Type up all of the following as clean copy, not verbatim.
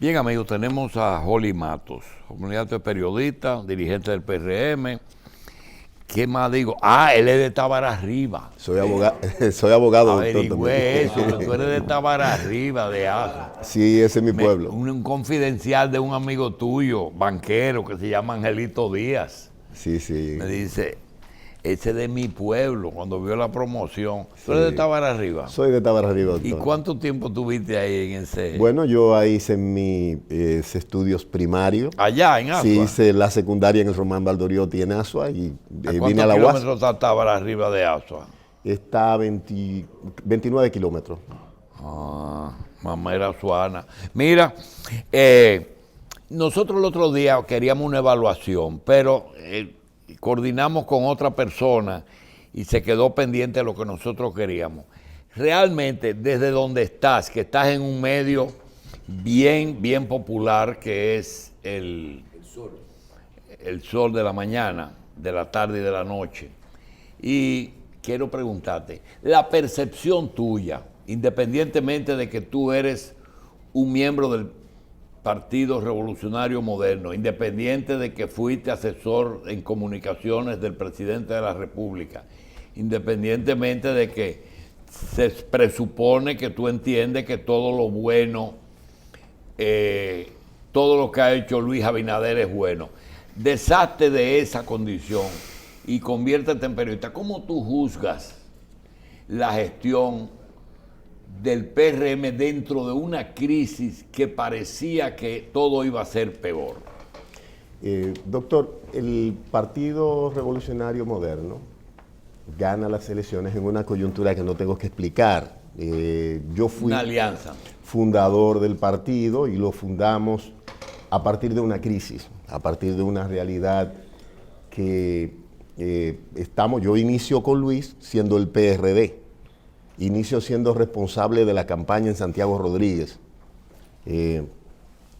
Bien, amigos, tenemos a Holly Matos, Matos es periodista, dirigente del PRM. ¿Qué más digo? Él es de Tabararriba. Soy abogado, soy abogado, doctor, Averigüé eso, que tú eres de Tabararriba, de Aso. Sí, ese es mi pueblo. Un confidencial de un amigo tuyo, banquero, que se llama Angelito Díaz. Sí, sí. Me dice, ese es de mi pueblo, cuando vio la promoción. ¿Tú eres de Tabararriba? Soy de Tabararriba, doctor. ¿Y cuánto tiempo tuviste ahí en ese...? Bueno, yo ahí hice mis estudios primarios. Allá, en Asua. Sí, hice la secundaria en el Román Valdoriotti en Asua y vine a la UAS. ¿Cuántos kilómetros está Tabararriba de Asua? Está a 29 kilómetros. Mamera Suana. Mira, nosotros el otro día queríamos una evaluación, pero coordinamos con otra persona y se quedó pendiente de lo que nosotros queríamos. Realmente, desde donde estás, que estás en un medio bien popular, que es el sol de la mañana, de la tarde y de la noche. Y quiero preguntarte, la percepción tuya, independientemente de que tú eres un miembro del Partido Revolucionario Moderno, independiente de que fuiste asesor en comunicaciones del presidente de la República, independientemente de que se presupone que tú entiendes que todo lo bueno, todo lo que ha hecho Luis Abinader es bueno. Deshazte de esa condición y conviértete en periodista. ¿Cómo tú juzgas la gestión del PRM dentro de una crisis que parecía que todo iba a ser peor? Doctor, el Partido Revolucionario Moderno gana las elecciones en una coyuntura que no tengo que explicar. Yo fui una alianza. Fundador del partido y lo fundamos a partir de una crisis, a partir de una realidad que yo inicio con Luis siendo el PRD. Inicio siendo responsable de la campaña en Santiago Rodríguez.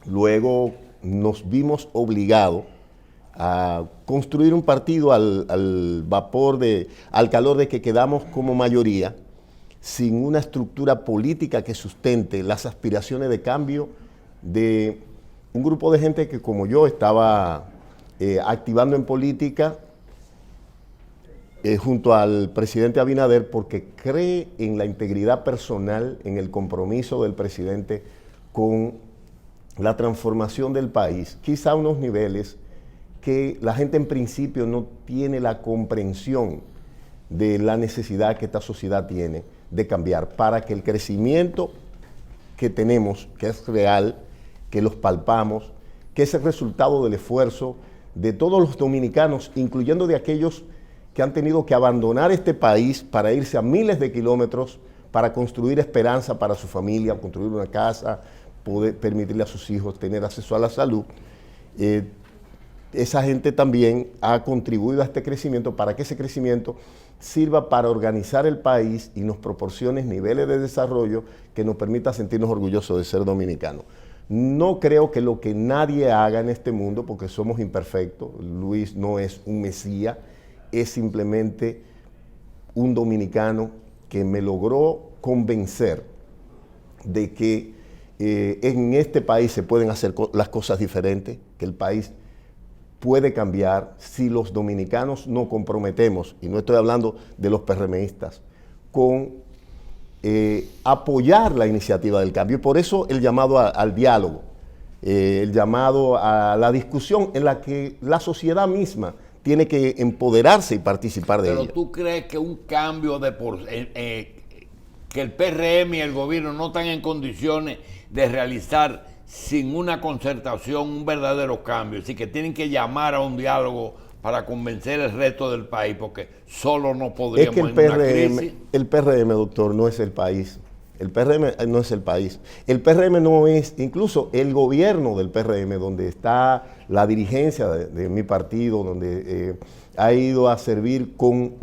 Luego nos vimos obligados a construir un partido al calor de que quedamos como mayoría, sin una estructura política que sustente las aspiraciones de cambio de un grupo de gente que, como yo, estaba activando en política junto al presidente Abinader, porque cree en la integridad personal, en el compromiso del presidente con la transformación del país, quizá a unos niveles que la gente en principio no tiene la comprensión de la necesidad que esta sociedad tiene de cambiar para que el crecimiento que tenemos, que es real, que los palpamos, que es el resultado del esfuerzo de todos los dominicanos, incluyendo de aquellos que han tenido que abandonar este país para irse a miles de kilómetros para construir esperanza para su familia, construir una casa, poder permitirle a sus hijos tener acceso a la salud. Esa gente también ha contribuido a este crecimiento para que ese crecimiento sirva para organizar el país y nos proporcione niveles de desarrollo que nos permita sentirnos orgullosos de ser dominicanos. No creo que lo que nadie haga en este mundo, porque somos imperfectos, Luis no es un mesías, es simplemente un dominicano que me logró convencer de que en este país se pueden hacer las cosas diferentes, que el país puede cambiar si los dominicanos nos comprometemos, y no estoy hablando de los PRMistas, con apoyar la iniciativa del cambio. Y por eso el llamado al diálogo, el llamado a la discusión en la que la sociedad misma tiene que empoderarse y participar de ella. Pero ¿tú crees que un cambio que el PRM y el gobierno no están en condiciones de realizar sin una concertación un verdadero cambio? Así que tienen que llamar a un diálogo para convencer al resto del país, porque solo no podríamos en una crisis. El PRM, doctor, no es el país. El PRM no es el país. El PRM no es, incluso el gobierno del PRM, donde está la dirigencia de mi partido, donde ha ido a servir con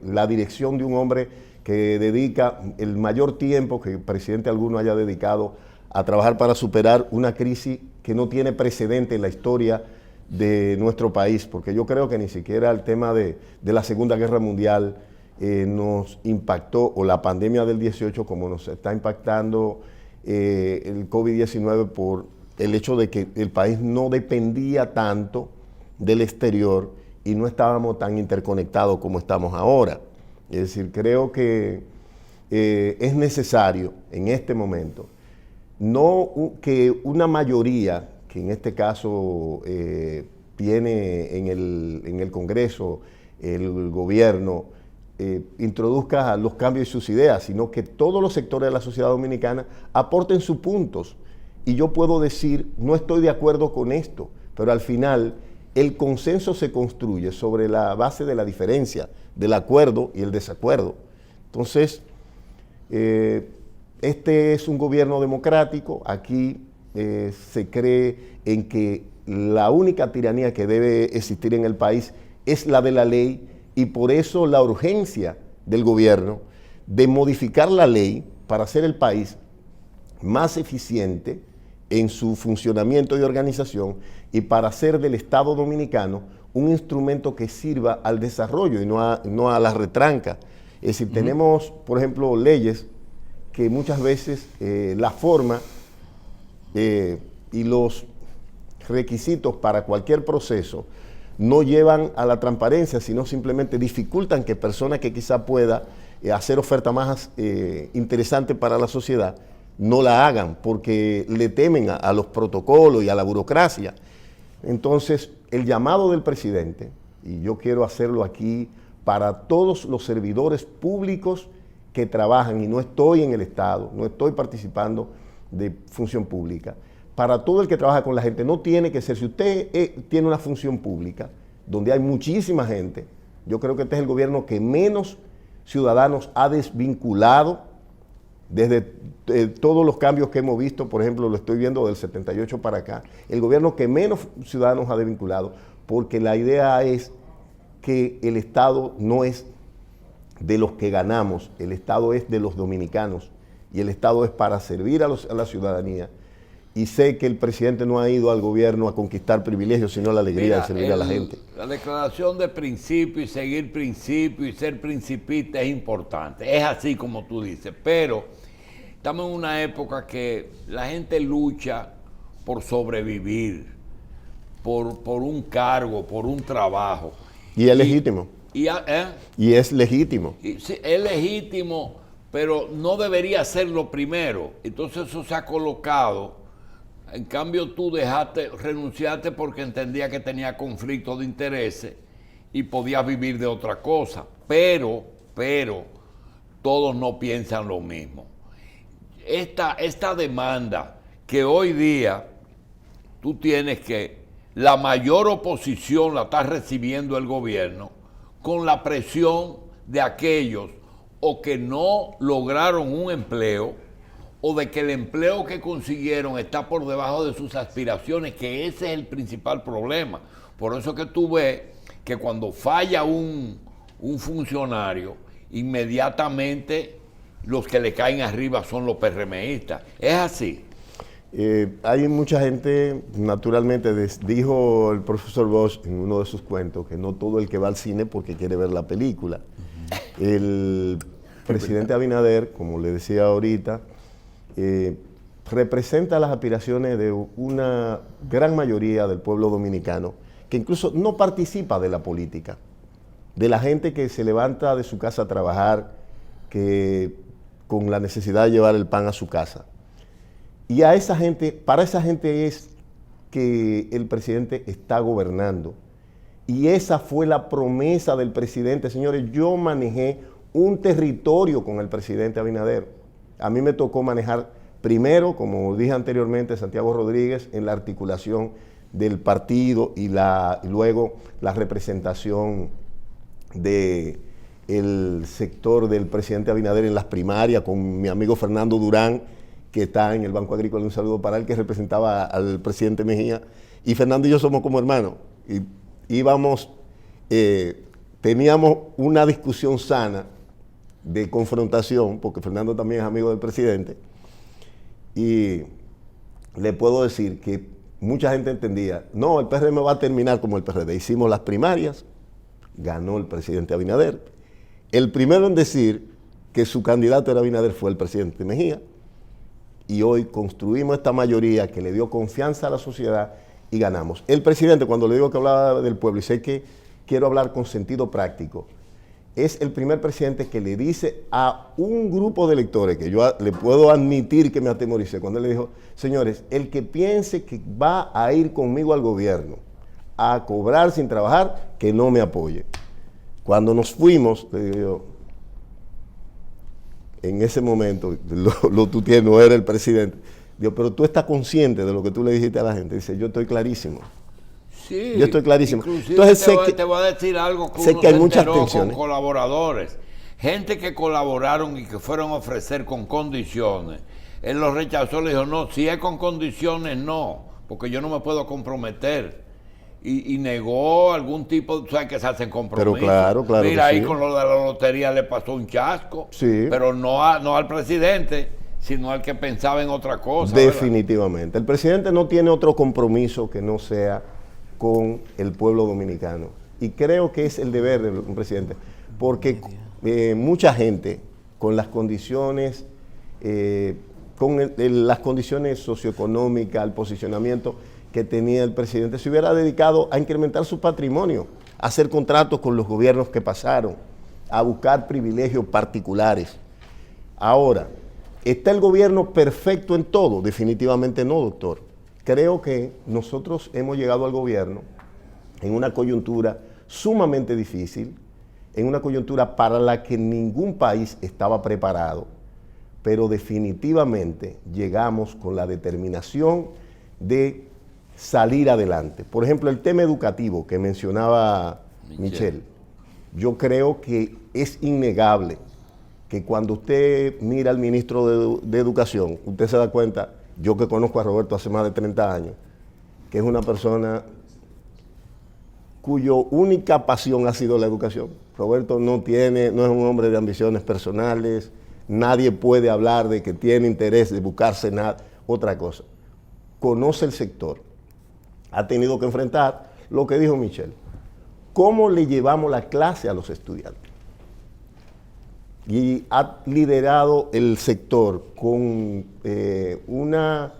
la dirección de un hombre que dedica el mayor tiempo que el presidente alguno haya dedicado a trabajar para superar una crisis que no tiene precedente en la historia de nuestro país, porque yo creo que ni siquiera el tema de la Segunda Guerra Mundial nos impactó, o la pandemia del 18 como nos está impactando el COVID-19 por el hecho de que el país no dependía tanto del exterior y no estábamos tan interconectados como estamos ahora. Es decir, creo que es necesario en este momento que una mayoría, que en este caso tiene en el Congreso el gobierno, introduzca los cambios y sus ideas, sino que todos los sectores de la sociedad dominicana aporten sus puntos. Y yo puedo decir, no estoy de acuerdo con esto, pero al final el consenso se construye sobre la base de la diferencia, del acuerdo y el desacuerdo. Entonces, este es un gobierno democrático. Aquí se cree en que la única tiranía que debe existir en el país es la de la ley, y por eso la urgencia del gobierno de modificar la ley para hacer el país más eficiente en su funcionamiento y organización, y para hacer del Estado Dominicano un instrumento que sirva al desarrollo y no a la retranca. Es decir, tenemos, por ejemplo, leyes que muchas veces la forma y los requisitos para cualquier proceso no llevan a la transparencia, sino simplemente dificultan que personas que quizá pueda hacer oferta más interesante para la sociedad no la hagan porque le temen a los protocolos y a la burocracia. Entonces, el llamado del presidente, y yo quiero hacerlo aquí para todos los servidores públicos que trabajan, y no estoy en el Estado, no estoy participando de función pública, para todo el que trabaja con la gente, no tiene que ser, si usted tiene una función pública, donde hay muchísima gente, yo creo que este es el gobierno que menos ciudadanos ha desvinculado desde todos los cambios que hemos visto. Por ejemplo, lo estoy viendo del 78 para acá, el gobierno que menos ciudadanos ha desvinculado, porque la idea es que el Estado no es de los que ganamos, el Estado es de los dominicanos, y el Estado es para servir a la ciudadanía. Y sé que el presidente no ha ido al gobierno a conquistar privilegios, sino la alegría de servir a la gente. La declaración de principio y seguir principio y ser principista es importante. Es así como tú dices, pero estamos en una época que la gente lucha por sobrevivir, por un cargo, por un trabajo. Y es legítimo. Y es legítimo. Sí, es legítimo, pero no debería ser lo primero. Entonces eso se ha colocado. En cambio, tú renunciaste porque entendías que tenía conflicto de intereses y podías vivir de otra cosa. Pero, todos no piensan lo mismo. Esta demanda que hoy día tú tienes que la mayor oposición la está recibiendo el gobierno con la presión de aquellos o que no lograron un empleo, o de que el empleo que consiguieron está por debajo de sus aspiraciones, que ese es el principal problema. Por eso que tú ves que cuando falla un funcionario, inmediatamente los que le caen arriba son los PRMistas. Es así. Hay mucha gente, naturalmente, dijo el profesor Bosch en uno de sus cuentos, que no todo el que va al cine porque quiere ver la película. El presidente Abinader, como le decía ahorita, representa las aspiraciones de una gran mayoría del pueblo dominicano que incluso no participa de la política, de la gente que se levanta de su casa a trabajar, que con la necesidad de llevar el pan a su casa. Y a esa gente, para esa gente es que el presidente está gobernando. Y esa fue la promesa del presidente. Señores, yo manejé un territorio con el presidente Abinader. A mí me tocó manejar primero, como dije anteriormente, Santiago Rodríguez, en la articulación del partido y luego la representación del sector del presidente Abinader en las primarias con mi amigo Fernando Durán, que está en el Banco Agrícola, un saludo para él, que representaba al presidente Mejía. Y Fernando y yo somos como hermanos. Y íbamos, teníamos una discusión sana de confrontación, porque Fernando también es amigo del presidente, y le puedo decir que mucha gente entendía, no, el PRM va a terminar como el PRD. Hicimos las primarias, ganó el presidente Abinader. El primero en decir que su candidato era Abinader fue el presidente Mejía. y hoy construimos esta mayoría que le dio confianza a la sociedad y ganamos. El presidente, cuando le digo que hablaba del pueblo, y sé que quiero hablar con sentido práctico, es el primer presidente que le dice a un grupo de electores, que yo le puedo admitir que me atemoricé, cuando él le dijo, señores, el que piense que va a ir conmigo al gobierno a cobrar sin trabajar, que no me apoye. Cuando nos fuimos, le digo yo, en ese momento, tú tienes, no era el presidente, digo, pero tú estás consciente de lo que tú le dijiste a la gente. Dice, yo estoy clarísimo. Sí, yo estoy clarísimo. Entonces te voy a decir algo que sé uno que hay se muchas enteró tensiones. con colaboradores. Gente que colaboraron y que fueron a ofrecer con condiciones. Él los rechazó, le dijo, no, si es con condiciones, no, porque yo no me puedo comprometer. Y negó algún tipo, ¿sabes? Que se hacen compromisos. Pero claro, claro. Mira, ahí sí. con lo de la lotería le pasó un chasco, Sí. pero no al presidente, sino al que pensaba en otra cosa. Definitivamente. ¿Verdad? El presidente no tiene otro compromiso que no sea con el pueblo dominicano. Y creo que es el deber de un presidente, porque mucha gente con las condiciones, las condiciones socioeconómicas, el posicionamiento que tenía el presidente, se hubiera dedicado a incrementar su patrimonio, a hacer contratos con los gobiernos que pasaron, a buscar privilegios particulares. Ahora, ¿está el gobierno perfecto en todo? Definitivamente no, doctor. Creo que nosotros hemos llegado al gobierno en una coyuntura sumamente difícil, en una coyuntura para la que ningún país estaba preparado, pero definitivamente llegamos con la determinación de salir adelante. Por ejemplo, el tema educativo que mencionaba Michelle, yo creo que es innegable que cuando usted mira al ministro de Educación, usted se da cuenta, yo que conozco a Roberto hace más de 30 años, que es una persona cuya única pasión ha sido la educación. Roberto no es un hombre de ambiciones personales, nadie puede hablar de que tiene interés de buscarse nada, otra cosa. Conoce el sector, ha tenido que enfrentar lo que dijo Michelle. ¿Cómo le llevamos la clase a los estudiantes? Y ha liderado el sector con una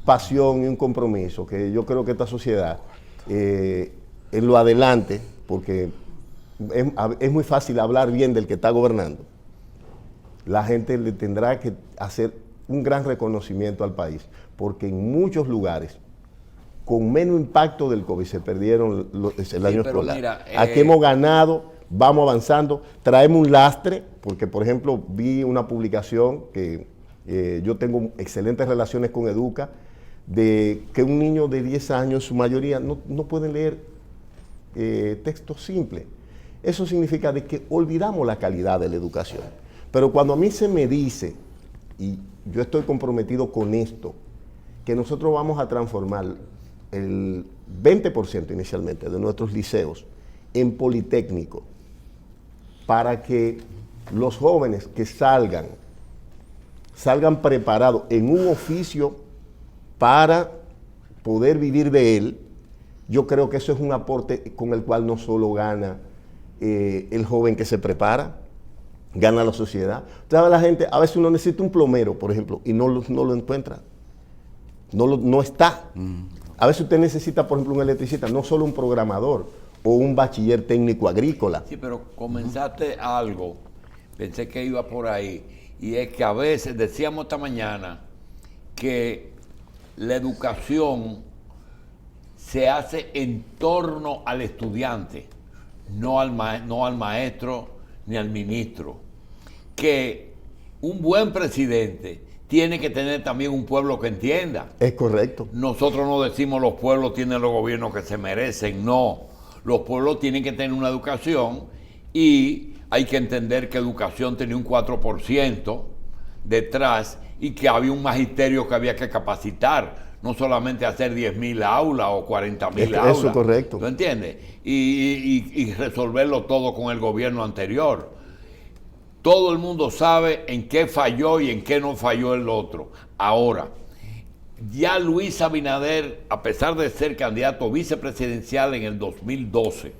pasión y un compromiso que yo creo que esta sociedad, en lo adelante, porque es muy fácil hablar bien del que está gobernando, la gente le tendrá que hacer un gran reconocimiento al país, porque en muchos lugares, con menos impacto del COVID, se perdieron el año escolar. Mira, aquí hemos ganado, vamos avanzando, traemos un lastre, porque por ejemplo vi una publicación que yo tengo excelentes relaciones con Educa, de que un niño de 10 años, su mayoría, no pueden leer texto simple. Eso significa de que olvidamos la calidad de la educación. Pero cuando a mí se me dice, y yo estoy comprometido con esto, que nosotros vamos a transformar el 20% inicialmente de nuestros liceos en politécnico, para que los jóvenes que salgan preparados en un oficio para poder vivir de él. Yo creo que eso es un aporte con el cual no solo gana el joven que se prepara, gana la sociedad. Entonces, la gente, a veces uno necesita un plomero, por ejemplo, y no lo encuentra. No está. A veces usted necesita, por ejemplo, un electricista, no solo un programador o un bachiller técnico agrícola. Sí, pero comenzaste algo, pensé que iba por ahí, y es que a veces, decíamos esta mañana, que la educación se hace en torno al estudiante, no al maestro ni al ministro. Que un buen presidente tiene que tener también un pueblo que entienda. Es correcto. Nosotros no decimos los pueblos tienen los gobiernos que se merecen, no. Los pueblos tienen que tener una educación y hay que entender que educación tenía un 4% detrás y que había un magisterio que había que capacitar, no solamente hacer 10.000 aulas o 40.000 aulas. Eso es correcto. ¿Tú entiendes? Y resolverlo todo con el gobierno anterior. Todo el mundo sabe en qué falló y en qué no falló el otro. Ahora, ya Luis Abinader, a pesar de ser candidato vicepresidencial en el 2012,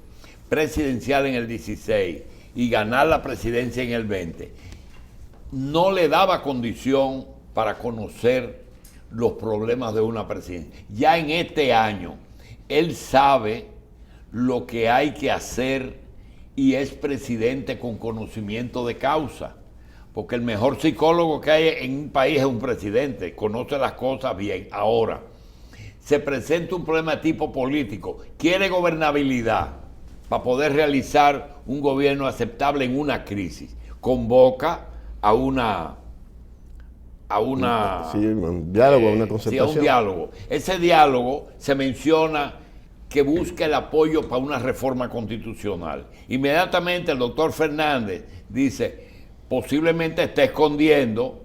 presidencial en el 16 y ganar la presidencia en el 20, no le daba condición para conocer los problemas de una presidencia. Ya en este año, él sabe lo que hay que hacer y es presidente con conocimiento de causa. Porque el mejor psicólogo que hay en un país es un presidente, conoce las cosas bien. Ahora, se presenta un problema de tipo político, quiere gobernabilidad para poder realizar un gobierno aceptable en una crisis. Convoca a un diálogo, a una concertación. Sí, a un diálogo. Ese diálogo se menciona que busca el apoyo para una reforma constitucional. Inmediatamente el doctor Fernández dice, posiblemente está escondiendo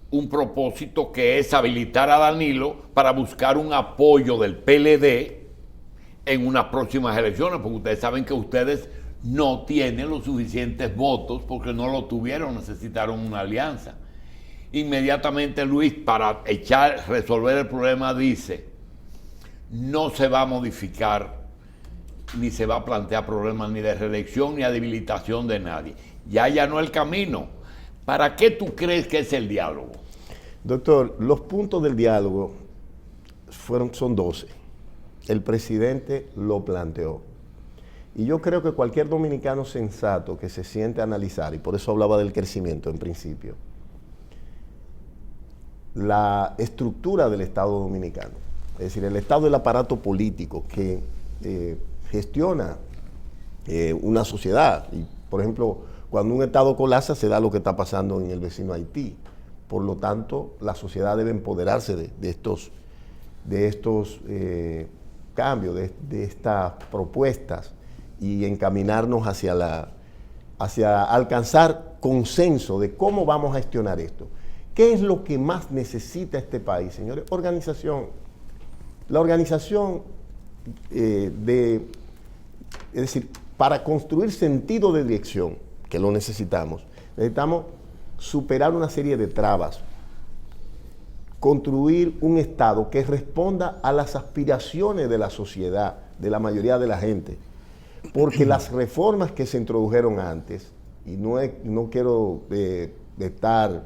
un propósito que es habilitar a Danilo para buscar un apoyo del PLD en unas próximas elecciones, porque ustedes saben que ustedes no tienen los suficientes votos porque no lo tuvieron, necesitaron una alianza. Inmediatamente Luis, para resolver el problema, dice, no se va a modificar ni se va a plantear problemas ni de reelección ni de debilitación de nadie. Ya allanó el camino. ¿Para qué tú crees que es el diálogo? Doctor, los puntos del diálogo son 12. El presidente lo planteó. Y yo creo que cualquier dominicano sensato que se siente a analizar, y por eso hablaba del crecimiento en principio, la estructura del Estado dominicano, es decir, el Estado del aparato político que gestiona una sociedad. Y, por ejemplo, cuando un Estado colapsa se da lo que está pasando en el vecino Haití. Por lo tanto, la sociedad debe empoderarse de estos cambios, de estas propuestas y encaminarnos hacia alcanzar consenso de cómo vamos a gestionar esto. ¿Qué es lo que más necesita este país, señores? Organización. La organización es decir, para construir sentido de dirección, que lo necesitamos superar una serie de trabas, construir un Estado que responda a las aspiraciones de la sociedad, de la mayoría de la gente. Porque las reformas que se introdujeron antes, y no quiero estar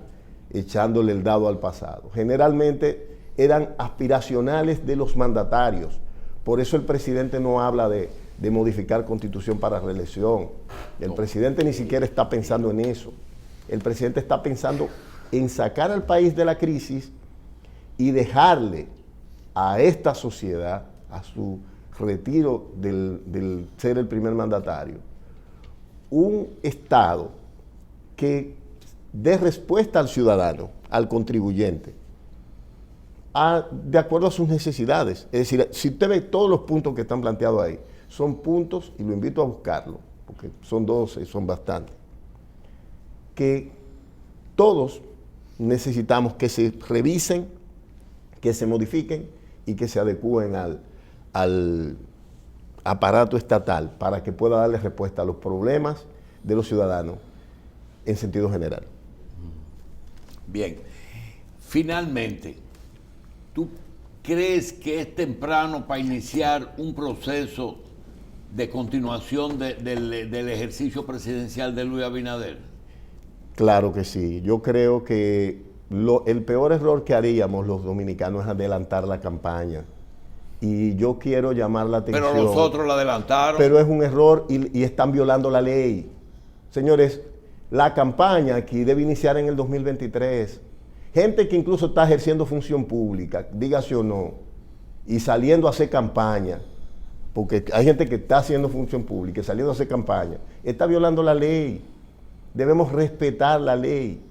echándole el dado al pasado, generalmente eran aspiracionales de los mandatarios. Por eso el presidente no habla de modificar constitución para reelección. El presidente ni siquiera está pensando en eso. El presidente está pensando en sacar al país de la crisis y dejarle a esta sociedad, a su retiro del ser el primer mandatario, un Estado que dé respuesta al ciudadano, al contribuyente, de acuerdo a sus necesidades. Es decir, si usted ve todos los puntos que están planteados ahí, son puntos, y lo invito a buscarlo, porque son 12, son bastantes, que todos necesitamos que se revisen, que se modifiquen y que se adecúen al aparato estatal para que pueda darle respuesta a los problemas de los ciudadanos en sentido general. Bien, finalmente, ¿tú crees que es temprano para iniciar un proceso de continuación del ejercicio presidencial de Luis Abinader? Claro que sí. Yo creo que el peor error que haríamos los dominicanos es adelantar la campaña. Y yo quiero llamar la atención. Pero los otros la adelantaron. Pero es un error y están violando la ley. Señores, la campaña aquí debe iniciar en el 2023. Gente que incluso está ejerciendo función pública, dígase o no, y saliendo a hacer campaña, porque hay gente que está haciendo función pública y saliendo a hacer campaña, está violando la ley. Debemos respetar la ley.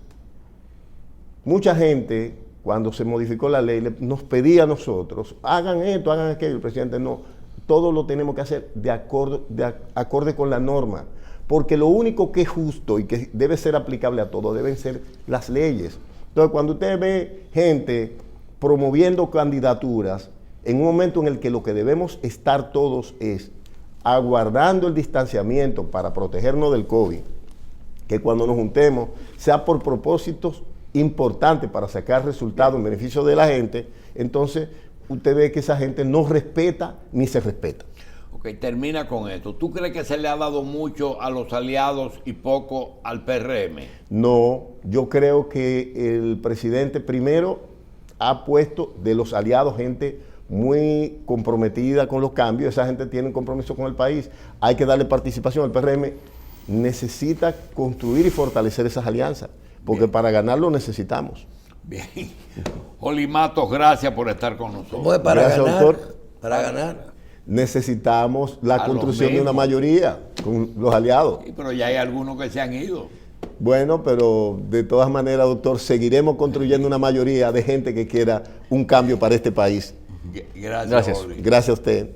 Mucha gente, cuando se modificó la ley, nos pedía a nosotros, hagan esto, hagan aquello. El presidente no, todo lo tenemos que hacer de acorde con la norma, porque lo único que es justo y que debe ser aplicable a todos deben ser las leyes. Entonces, cuando usted ve gente promoviendo candidaturas, en un momento en el que lo que debemos estar todos es aguardando el distanciamiento para protegernos del COVID, que cuando nos juntemos sea por propósitos importantes para sacar resultados en beneficio de la gente, entonces usted ve que esa gente no respeta ni se respeta. Ok, termina con esto. ¿Tú crees que se le ha dado mucho a los aliados y poco al PRM? No, yo creo que el presidente primero ha puesto de los aliados gente muy comprometida con los cambios. Esa gente tiene un compromiso con el país. Hay que darle participación. El PRM necesita construir y fortalecer esas alianzas, porque Bien. para ganarlo necesitamos. Bien. Oli Matos, gracias por estar con nosotros. ¿Cómo es para Gracias, ganar? doctor. Para ganar. Necesitamos la A construcción los de una mismos. mayoría con los aliados. Sí, pero ya hay algunos que se han ido. Bueno, pero de todas maneras, doctor, seguiremos construyendo una mayoría de gente que quiera un cambio para este país. Gracias, Gracias. Oli. Gracias a usted.